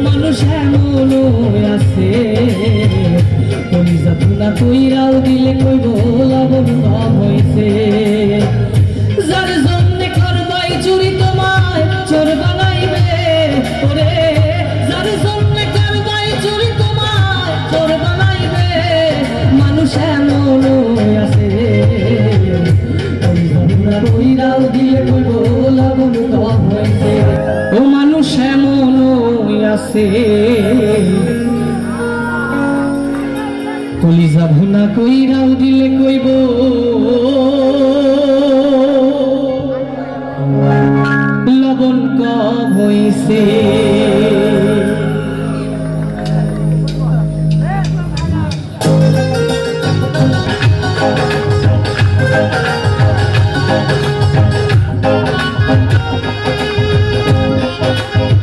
মানুষ এমন আছে কলিজা ভুনা কইরাও দিলে কইব লবণ কম হইছে। যার জন্যে করবাই চুরি তোমায় চোর বানাইবে ওরে, যার জন্যে করবাই চুরি তোমায় চোর বানাইবে। মানুষ এমন আছে কলিজা ভুনা কইরাও দিলে কইব লবণ কম হইছে। ও মানুষ এমন আছে কলিজা ভুনা কইরাও দিলে কইব লবণ কম হইছে।